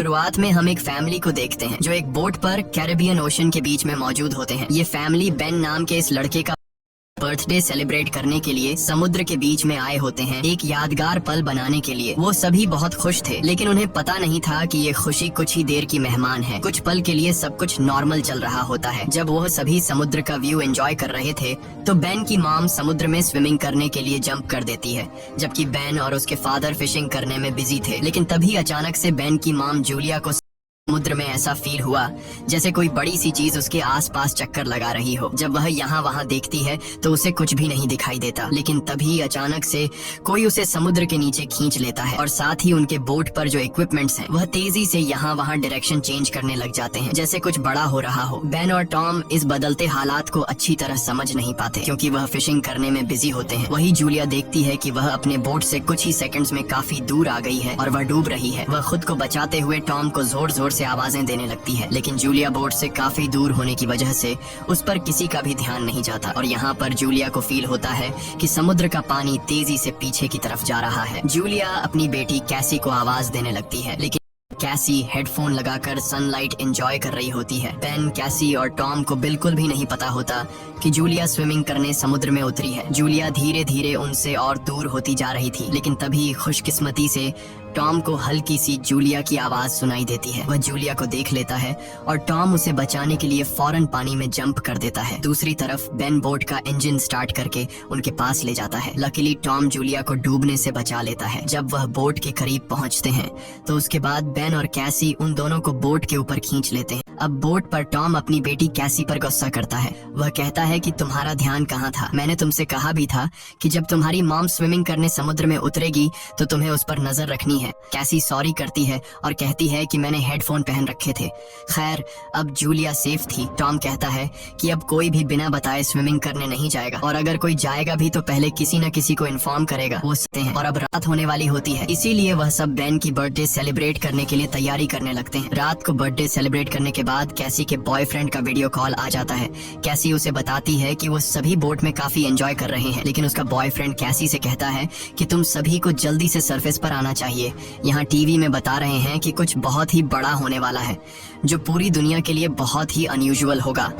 शुरुआत में हम एक फैमिली को देखते हैं जो एक बोट पर कैरेबियन ओशन के बीच में मौजूद होते हैं। ये फैमिली बेन नाम के इस लड़के का बर्थडे सेलिब्रेट करने के लिए समुद्र के बीच में आए होते हैं, एक यादगार पल बनाने के लिए। वो सभी बहुत खुश थे, लेकिन उन्हें पता नहीं था कि ये खुशी कुछ ही देर की मेहमान है। कुछ पल के लिए सब कुछ नॉर्मल चल रहा होता है। जब वो सभी समुद्र का व्यू एंजॉय कर रहे थे तो बेन की मॉम समुद्र में स्विमिंग करने के लिए जंप कर देती है, जबकि बेन और उसके फादर फिशिंग करने में बिजी थे। लेकिन तभी अचानक से बेन की मॉम जूलिया को समुद्र में ऐसा फील हुआ जैसे कोई बड़ी सी चीज उसके आसपास चक्कर लगा रही हो। जब वह यहाँ वहाँ देखती है तो उसे कुछ भी नहीं दिखाई देता, लेकिन तभी अचानक से कोई उसे समुद्र के नीचे खींच लेता है और साथ ही उनके बोट पर जो इक्विपमेंट्स हैं वह तेजी से यहाँ वहाँ डायरेक्शन चेंज करने लग जाते हैं, जैसे कुछ बड़ा हो रहा हो। बेन और टॉम इस बदलते हालात को अच्छी तरह समझ नहीं पाते क्योंकि वह फिशिंग करने में बिजी होते हैं। वही जूलिया देखती है कि वह अपने बोट से कुछ ही सेकंड्स में काफी दूर आ गई है और वह डूब रही है। वह खुद को बचाते हुए टॉम को जोर जोर से आवाजें देने लगती है, लेकिन जूलिया बोट से काफी दूर होने की वजह से उस पर किसी का भी ध्यान नहीं जाता और यहाँ पर जूलिया को फील होता है कि समुद्र का पानी तेजी से पीछे की तरफ जा रहा है। जूलिया अपनी बेटी कैसी को आवाज देने लगती है, लेकिन कैसी हेडफोन लगाकर सनलाइट एंजॉय कर रही होती है। बेन, कैसी और टॉम को बिल्कुल भी नहीं पता होता कि जूलिया स्विमिंग करने समुद्र में उतरी है। जूलिया धीरे धीरे उनसे और दूर होती जा रही थी, लेकिन तभी खुशकिस्मती से टॉम को हल्की सी जूलिया की आवाज सुनाई देती है। वह जूलिया को देख लेता है और टॉम उसे बचाने के लिए फौरन पानी में जंप कर देता है। दूसरी तरफ बेन बोट का इंजन स्टार्ट करके उनके पास ले जाता है। लकीली टॉम जूलिया को डूबने से बचा लेता है। जब वह बोट के करीब पहुंचते हैं तो उसके बाद बेन और कैसी उन दोनों को बोट के ऊपर खींच लेते हैं। अब बोट पर टॉम अपनी बेटी कैसी पर गुस्सा करता है। वह कहता है कि तुम्हारा ध्यान कहाँ था? मैंने तुमसे कहा भी था कि जब तुम्हारी मॉम स्विमिंग करने समुद्र में उतरेगी तो तुम्हें उस पर नजर रखनी है। कैसी सॉरी करती है और कहती है कि मैंने हेडफोन पहन रखे थे। खैर, अब जूलिया सेफ थी। टॉम कहता है कि अब कोई भी बिना बताए स्विमिंग करने नहीं जाएगा और अगर कोई जाएगा भी तो पहले किसी न किसी को इन्फॉर्म करेगा। वो सकते हैं और अब रात होने वाली होती है, इसीलिए वह सब बेन की बर्थडे सेलिब्रेट करने के लिए तैयारी करने लगते हैं। रात को बर्थडे सेलिब्रेट करने के बाद कैसी के बॉयफ्रेंड का वीडियो कॉल आ जाता है। कैसी उसे बताती है कि वो सभी बोट में काफी एंजॉय कर रहे हैं, लेकिन उसका बॉयफ्रेंड कैसी से कहता है कि तुम सभी को जल्दी से सरफेस पर आना चाहिए। यहाँ टीवी में बता रहे हैं कि कुछ बहुत ही बड़ा होने वाला है जो पूरी दुनिया के लिए बहुत ही अनयूजुअल होगा।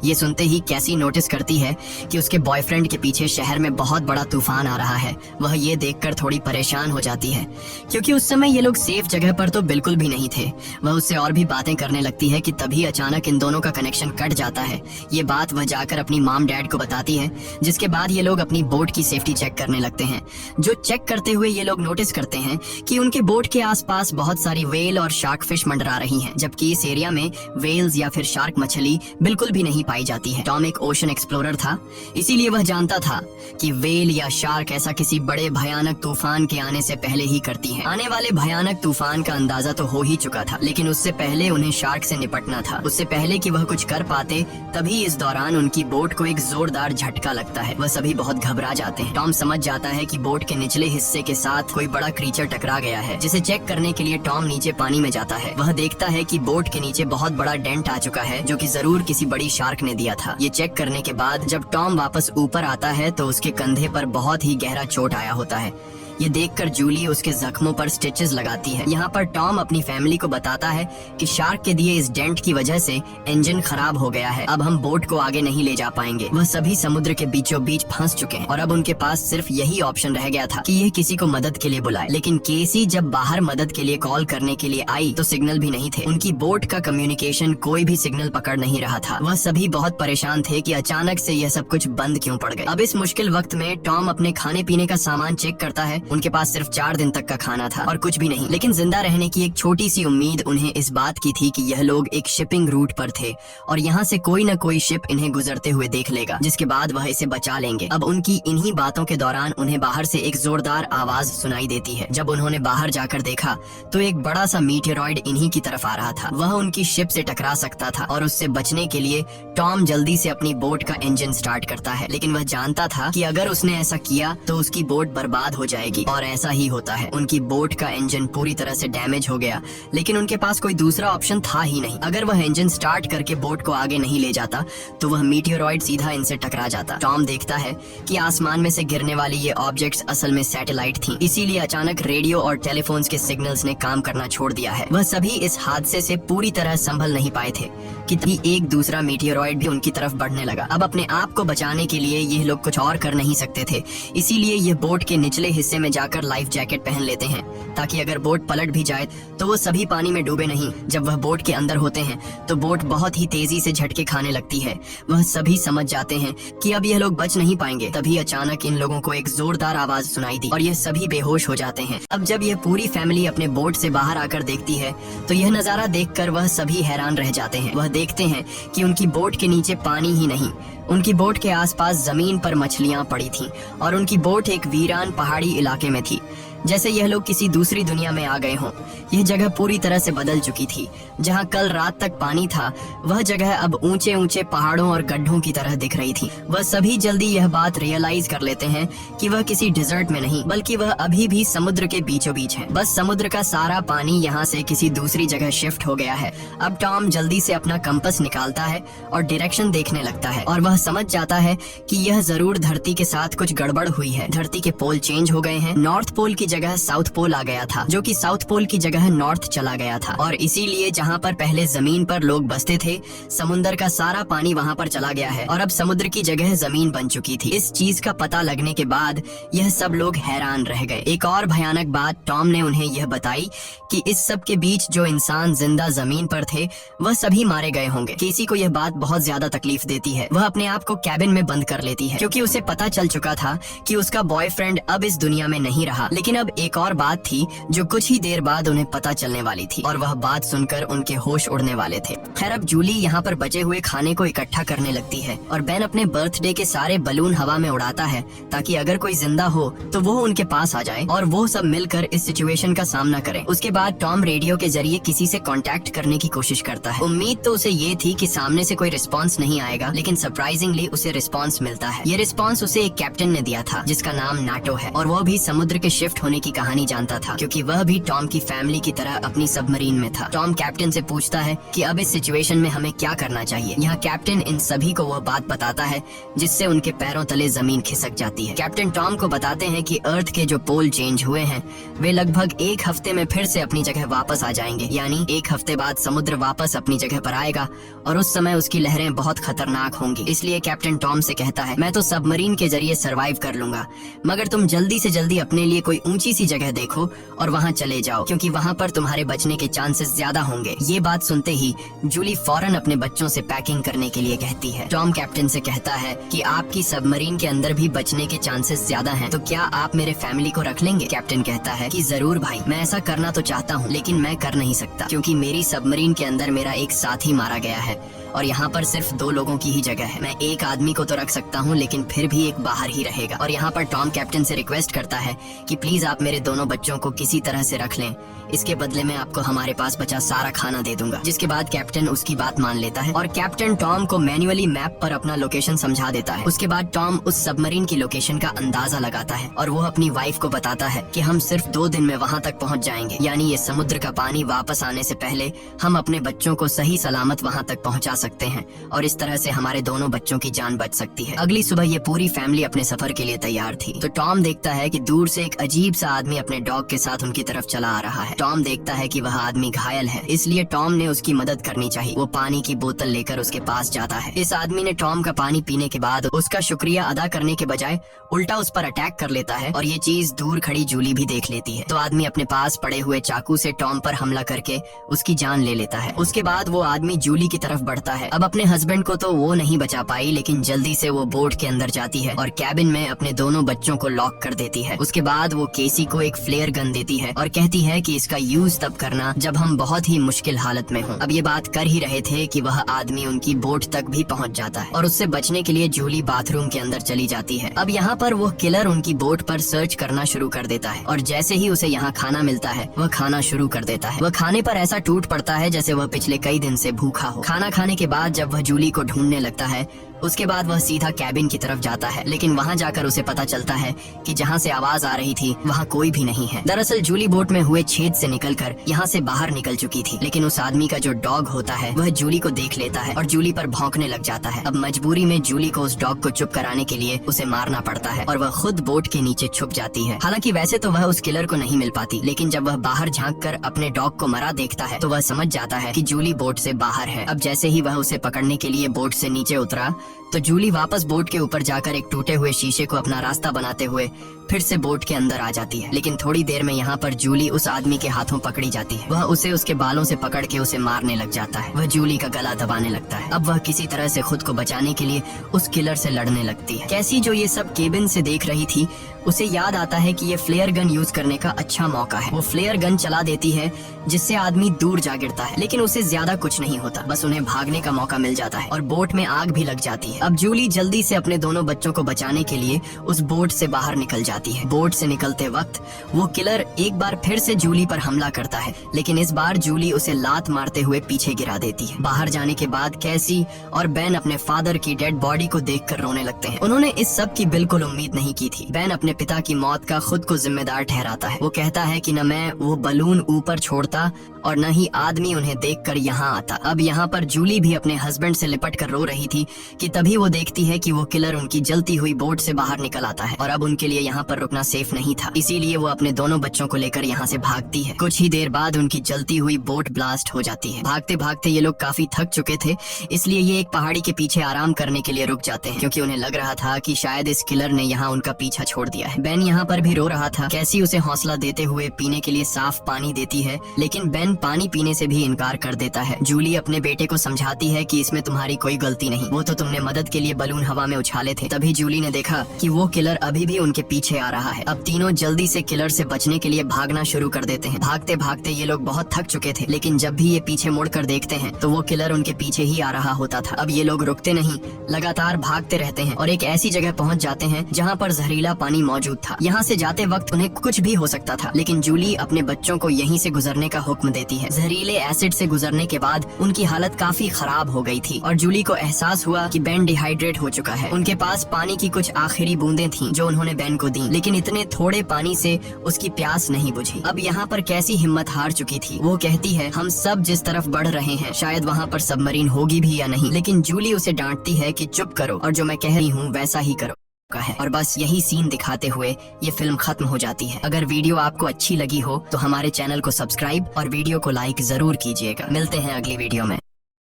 ये सुनते ही कैसी नोटिस करती है कि उसके बॉयफ्रेंड के पीछे शहर में बहुत बड़ा तूफान आ रहा है। वह ये देखकर थोड़ी परेशान हो जाती है क्योंकि उस समय ये लोग सेफ जगह पर तो बिल्कुल भी नहीं थे। वह उससे और भी बातें करने लगती है कि तभी अचानक इन दोनों का कनेक्शन कट जाता है। ये बात वह जाकर अपनी मॉम डैड को बताती है, जिसके बाद ये लोग अपनी बोट की सेफ्टी चेक करने लगते हैं। जो चेक करते हुए ये लोग नोटिस करते हैं कि उनके बोट के आसपास बहुत सारी वेल और शार्क फिश मंडरा रही हैं, जबकि इस एरिया में वेल्स या फिर शार्क मछली बिल्कुल भी नहीं पाई जाती है। टॉम एक ओशन एक्सप्लोरर था, इसीलिए वह जानता था कि वेल या शार्क ऐसा किसी बड़े भयानक तूफान के आने से पहले ही करती हैं। आने वाले भयानक तूफान का अंदाजा तो हो ही चुका था, लेकिन उससे पहले उन्हें शार्क से निपटना था। उससे पहले कि वह कुछ कर पाते तभी इस दौरान उनकी बोट को एक जोरदार झटका लगता है। वह सभी बहुत घबरा जाते हैं। टॉम समझ जाता है कि बोट के निचले हिस्से के साथ कोई बड़ा क्रीचर टकरा गया है, जिसे चेक करने के लिए टॉम नीचे पानी में जाता है। वह देखता है कि बोट के नीचे बहुत बड़ा डेंट आ चुका है, जो कि जरूर किसी बड़ी शार्क ने दिया था। ये चेक करने के बाद जब टॉम वापस ऊपर आता है तो उसके कंधे पर बहुत ही गहरा चोट आया होता है। ये देखकर जूली उसके जख्मों पर स्टिचेस लगाती है। यहाँ पर टॉम अपनी फैमिली को बताता है कि शार्क के दिए इस डेंट की वजह से इंजन खराब हो गया है, अब हम बोट को आगे नहीं ले जा पाएंगे। वह सभी समुद्र के बीचों बीच फंस चुके हैं और अब उनके पास सिर्फ यही ऑप्शन रह गया था कि यह किसी को मदद के लिए बुलाए। लेकिन केसी जब बाहर मदद के लिए कॉल करने के लिए आई तो सिग्नल भी नहीं थे। उनकी बोट का कम्युनिकेशन कोई भी सिग्नल पकड़ नहीं रहा था। वह सभी बहुत परेशान थे कि अचानक से यह सब कुछ बंद क्यों पड़ गए। अब इस मुश्किल वक्त में टॉम अपने खाने पीने का सामान चेक करता है। उनके पास सिर्फ 4 दिन तक का खाना था और कुछ भी नहीं, लेकिन जिंदा रहने की एक छोटी सी उम्मीद उन्हें इस बात की थी कि यह लोग एक शिपिंग रूट पर थे और यहाँ से कोई न कोई शिप इन्हें गुजरते हुए देख लेगा, जिसके बाद वह इसे बचा लेंगे। अब उनकी इन्हीं बातों के दौरान उन्हें बाहर से एक जोरदार आवाज सुनाई देती है। जब उन्होंने बाहर जाकर देखा तो एक बड़ा सा मीटेरॉइड इन्हीं की तरफ आ रहा था। वह उनकी शिप से टकरा सकता था और उससे बचने के लिए टॉम जल्दी से अपनी बोट का इंजन स्टार्ट करता है, लेकिन वह जानता था कि अगर उसने ऐसा किया तो उसकी बोट बर्बाद हो जाएगी। की। और ऐसा ही होता है, उनकी बोट का इंजन पूरी तरह से डैमेज हो गया, लेकिन उनके पास कोई दूसरा ऑप्शन था ही नहीं। अगर वह इंजन स्टार्ट करके बोट को आगे नहीं ले जाता तो वह मीटियोरॉइड सीधा इनसे टकरा जाता। टॉम देखता है कि आसमान में से गिरने वाली ये ऑब्जेक्ट्स असल में सैटेलाइट थी, इसीलिए अचानक रेडियो और टेलीफोन्स के सिग्नल्स ने काम करना छोड़ दिया है। वह सभी इस हादसे से पूरी तरह संभल नहीं पाए थे कि तभी एक दूसरा मीटियोरॉइड भी उनकी तरफ बढ़ने लगा। अब अपने आप को बचाने के लिए ये लोग कुछ और कर नहीं सकते थे, इसीलिए ये बोट के निचले हिस्से में जाकर लाइफ जैकेट पहन लेते हैं ताकि अगर बोट पलट भी जाए तो वो सभी पानी में डूबे नहीं। जब वह बोट के अंदर होते हैं तो बोट बहुत ही तेजी से झटके खाने लगती है। वह सभी समझ जाते हैं कि अब यह लोग बच नहीं पाएंगे। तभी अचानक इन लोगों को एक जोरदार आवाज सुनाई दी और ये सभी बेहोश हो जाते हैं। अब जब यह पूरी फैमिली अपने बोट से बाहर आकर देखती है तो यह नजारा देखकर वह सभी हैरान रह जाते हैं। वह देखते हैं कि उनकी बोट के नीचे पानी ही नहीं, उनकी बोट के आसपास जमीन पर मछलियां पड़ी थीं और उनकी बोट एक वीरान पहाड़ी इलाके में थी, जैसे यह लोग किसी दूसरी दुनिया में आ गए हों। यह जगह पूरी तरह से बदल चुकी थी। जहां कल रात तक पानी था, वह जगह अब ऊंचे ऊंचे पहाड़ों और गड्ढों की तरह दिख रही थी। वह सभी जल्दी यह बात रियलाइज कर लेते हैं कि वह किसी डिजर्ट में नहीं बल्कि वह अभी भी समुद्र के बीचों बीच है। बस समुद्र का सारा पानी यहाँ से किसी दूसरी जगह शिफ्ट हो गया है। अब टॉम जल्दी से अपना कंपास निकालता है और डायरेक्शन देखने लगता है और वह समझ जाता है कि यह जरूर धरती के साथ कुछ गड़बड़ हुई है। धरती के पोल चेंज हो गए हैं। नॉर्थ पोल की जगह साउथ पोल आ गया था, जो कि साउथ पोल की जगह नॉर्थ चला गया था। और इसीलिए जहाँ पर पहले जमीन पर लोग बसते थे, समुद्र का सारा पानी वहाँ पर चला गया है और अब समुद्र की जगह जमीन बन चुकी थी। इस चीज का पता लगने के बाद यह सब लोग हैरान रह गए। एक और भयानक बात टॉम ने उन्हें यह बताई कि इस सब के बीच जो इंसान जिंदा जमीन पर थे वह सभी मारे गए होंगे। केसी को यह बात बहुत ज्यादा तकलीफ देती है। वह अपने आप को कैबिन में बंद कर लेती है क्योंकि उसे पता चल चुका था कि उसका बॉयफ्रेंड अब इस दुनिया में नहीं रहा। लेकिन अब एक और बात थी जो कुछ ही देर बाद उन्हें पता चलने वाली थी और वह बात सुनकर उनके होश उड़ने वाले थे। खैर, अब जूली यहाँ पर बचे हुए खाने को इकट्ठा करने लगती है और बेन अपने बर्थडे के सारे बलून हवा में उड़ाता है ताकि अगर कोई जिंदा हो तो वो उनके पास आ जाए और वो सब मिलकर इस सिचुएशन का सामना करें। उसके बाद टॉम रेडियो के जरिए किसी से कांटेक्ट करने की कोशिश करता है। उम्मीद तो उसे ये थी कि सामने से कोई रिस्पांस नहीं आएगा, लेकिन सरप्राइजिंगली उसे रिस्पांस मिलता है। ये रिस्पांस उसे एक कैप्टन ने दिया था जिसका नाम नाटो है और वो भी समुद्र के शिफ्ट होने की कहानी जानता था क्योंकि वह भी टॉम की फैमिली की तरह अपनी सबमरीन में था। टॉम कैप्टन से पूछता है कि अब इस सिचुएशन में हमें क्या करना चाहिए। यहाँ कैप्टन इन सभी को वह बात बताता है जिससे उनके पैरों तले जमीन खिसक जाती है। कैप्टन टॉम को बताते हैं कि अर्थ के जो पोल चेंज हुए हैं वे लगभग एक हफ्ते में फिर से अपनी जगह वापस आ जाएंगे, यानी एक हफ्ते बाद समुद्र वापस अपनी जगह पर आएगा और उस समय उसकी लहरें बहुत खतरनाक होंगी। इसलिए कैप्टन टॉम से कहता है, मैं तो सबमरीन के जरिए सरवाइव कर लूंगा, मगर तुम जल्दी से जल्दी अपने लिए कोई ऊंची सी जगह देखो और वहाँ चले जाओ क्योंकि वहाँ पर तुम्हारे बचने के चांसेस ज्यादा होंगे। ये बात सुनते ही जूली फौरन अपने बच्चों से पैकिंग करने के लिए कहती है। टॉम कैप्टन से कहता है कि आपकी सबमरीन के अंदर भी बचने के चांसेस ज्यादा हैं, तो क्या आप मेरे फैमिली को रख लेंगे? कैप्टन कहता है कि जरूर भाई, मैं ऐसा करना तो चाहता हूँ लेकिन मैं कर नहीं सकता क्योंकि मेरी सबमरीन के अंदर मेरा एक साथी मारा गया है और यहाँ पर सिर्फ 2 लोगों की ही जगह है। मैं एक आदमी को तो रख सकता हूँ लेकिन फिर भी एक बाहर ही रहेगा। और यहाँ पर टॉम कैप्टन से रिक्वेस्ट करता है कि प्लीज आप मेरे दोनों बच्चों को किसी तरह से रख लें, इसके बदले में आपको हमारे पास बचा सारा खाना दे दूंगा। जिसके बाद कैप्टन उसकी बात मान लेता है और कैप्टन टॉम को मैन्युअली मैप पर अपना लोकेशन समझा देता है। उसके बाद टॉम उस सबमरीन की लोकेशन का अंदाजा लगाता है और वो अपनी वाइफ को बताता है कि हम सिर्फ 2 दिन में वहाँ तक पहुँच जाएंगे, यानी ये समुद्र का पानी वापस आने से पहले हम अपने बच्चों को सही सलामत वहाँ तक पहुँचा सकते हैं और इस तरह से हमारे दोनों बच्चों की जान बच सकती है। अगली सुबह ये पूरी फैमिली अपने सफर के लिए तैयार थी तो टॉम देखता है कि दूर से एक अजीब सा आदमी अपने डॉग के साथ उनकी तरफ चला आ रहा है। टॉम देखता है कि वह आदमी घायल है, इसलिए टॉम ने उसकी मदद करनी चाहिए। वो पानी की बोतल लेकर उसके पास जाता है। इस आदमी ने टॉम का पानी पीने के बाद उसका शुक्रिया अदा करने के बजाय उल्टा उस पर अटैक कर लेता है और ये चीज दूर खड़ी जूली भी देख लेती है। तो आदमी अपने पास पड़े हुए चाकू से टॉम पर हमला करके उसकी जान ले लेता है। उसके बाद वो आदमी जूली की तरफ बढ़ता है। अब अपने हस्बैंड को तो वो नहीं बचा पाई, लेकिन जल्दी से वो बोट के अंदर जाती है और कैबिन में अपने दोनों बच्चों को लॉक कर देती है। उसके बाद वो केसी को एक फ्लेयर गन देती है और कहती है कि इसका यूज तब करना जब हम बहुत ही मुश्किल हालत में हों। अब ये बात कर ही रहे थे कि वह आदमी उनकी बोट तक भी पहुंच जाता है और उससे बचने के लिए जूली बाथरूम के अंदर चली जाती है। अब यहाँ पर वो किलर उनकी बोट पर सर्च करना शुरू कर देता है और जैसे ही उसे यहाँ खाना मिलता है वह खाना शुरू कर देता है। वह खाने पर ऐसा टूट पड़ता है जैसे वह पिछले कई दिन से भूखा हो। खाना खाने के बाद जब वह जूली को ढूंढने लगता है उसके बाद वह सीधा कैबिन की तरफ जाता है, लेकिन वहाँ जाकर उसे पता चलता है कि जहाँ से आवाज आ रही थी वहाँ कोई भी नहीं है। दरअसल जूली बोट में हुए छेद से निकलकर यहाँ से बाहर निकल चुकी थी, लेकिन उस आदमी का जो डॉग होता है वह जूली को देख लेता है और जूली पर भौंकने लग जाता है। अब मजबूरी में जूली को उस डॉग को चुप कराने के लिए उसे मारना पड़ता है और वह खुद बोट के नीचे छुप जाती है। हालांकि वैसे तो वह उस किलर को नहीं मिल पाती, लेकिन जब वह बाहर झांक कर अपने डॉग को मरा देखता है तो वह समझ जाता है कि जूली बोट से बाहर है। अब जैसे ही वह उसे पकड़ने के लिए बोट से नीचे उतरा तो जूली वापस बोट के ऊपर जाकर एक टूटे हुए शीशे को अपना रास्ता बनाते हुए फिर से बोट के अंदर आ जाती है। लेकिन थोड़ी देर में यहाँ पर जूली उस आदमी के हाथों पकड़ी जाती है। वह उसे उसके बालों से पकड़ के उसे मारने लग जाता है। वह जूली का गला दबाने लगता है। अब वह किसी तरह से खुद को बचाने के लिए उस किलर से लड़ने लगती है। कैसी जो ये सब केबिन से देख रही थी उसे याद आता है कि ये फ्लेयर गन यूज करने का अच्छा मौका है। वो फ्लेयर गन चला देती है जिससे आदमी दूर जा गिरता है, लेकिन उसे ज्यादा कुछ नहीं होता, बस उन्हें भागने का मौका मिल जाता है और बोट में आग भी लग जाती है। अब जूली जल्दी से अपने दोनों बच्चों को बचाने के लिए उस बोट से बाहर निकल जाती है। बोट से निकलते वक्त वो किलर एक बार फिर से जूली पर हमला करता है, लेकिन इस बार जूली उसे लात मारते हुए पीछे गिरा देती है। बाहर जाने के बाद कैसी और बेन अपने फादर की डेड बॉडी को देखकर रोने लगते हैं। उन्होंने इस सब की बिल्कुल उम्मीद नहीं की थी। बेन अपने पिता की मौत का खुद को जिम्मेदार ठहराता है। वो कहता है कि न मैं वो बलून ऊपर छोड़ता और न ही आदमी उन्हें देखकर यहाँ आता। अब यहाँ पर जूली भी अपने हस्बैंड से लिपट कर रो रही थी कि तभी वो देखती है कि वो किलर उनकी जलती हुई बोट से बाहर निकल आता है और अब उनके लिए यहाँ पर रुकना सेफ नहीं था। इसीलिए वो अपने दोनों बच्चों को लेकर यहाँ से भागती है। कुछ ही देर बाद उनकी जलती हुई बोट ब्लास्ट हो जाती है। भागते भागते ये लोग काफी थक चुके थे, इसलिए ये एक पहाड़ी के पीछे आराम करने के लिए रुक जाते हैं, क्योंकि उन्हें लग रहा था कि शायद इस किलर ने यहाँ उनका पीछा छोड़ दिया है। बेन यहाँ पर भी रो रहा था। कैसी उसे हौसला देते हुए पीने के लिए साफ पानी देती है, लेकिन बेन पानी पीने से भी इनकार कर देता है। जूली अपने बेटे को समझाती है कि इसमें तुम्हारी कोई गलती नहीं, वो तो तुमने मदद के लिए बलून हवा में उछाले थे। तभी जूली ने देखा कि वो किलर अभी भी उनके पीछे आ रहा है। अब तीनों जल्दी से किलर से बचने के लिए भागना शुरू कर देते हैं। भागते भागते ये लोग बहुत थक चुके थे, लेकिन जब भी ये पीछे मुड़कर देखते हैं तो वो किलर उनके पीछे ही आ रहा होता था। अब ये लोग रुकते नहीं, लगातार भागते रहते हैं और एक ऐसी जगह पहुंच जाते हैं जहां पर जहरीला पानी मौजूद था। यहाँ से जाते वक्त उन्हें कुछ भी हो सकता था, लेकिन जूली अपने बच्चों को यहीं से गुजरने का हुक्म देती है। जहरीले एसिड से गुजरने के बाद उनकी हालत काफी खराब हो गई थी और जूली को एहसास हुआ कि बेन डिहाइड्रेट हो चुका है। उनके पास पानी की कुछ आखिरी बूंदें थीं जो उन्होंने बेन को दी, लेकिन इतने थोड़े पानी से उसकी प्यास नहीं बुझी। अब यहाँ पर कैसी हिम्मत हार चुकी थी। वो कहती है हम सब जिस तरफ बढ़ रहे हैं शायद वहाँ पर सबमरीन होगी भी या नहीं, लेकिन जूली उसे डांटती है कि चुप करो और जो मैं कह रही हूँ वैसा ही करो का है। और बस यही सीन दिखाते हुए ये फिल्म खत्म हो जाती है। अगर वीडियो आपको अच्छी लगी हो तो हमारे चैनल को सब्सक्राइब और वीडियो को लाइक जरूर कीजिएगा। मिलते हैं अगली वीडियो में।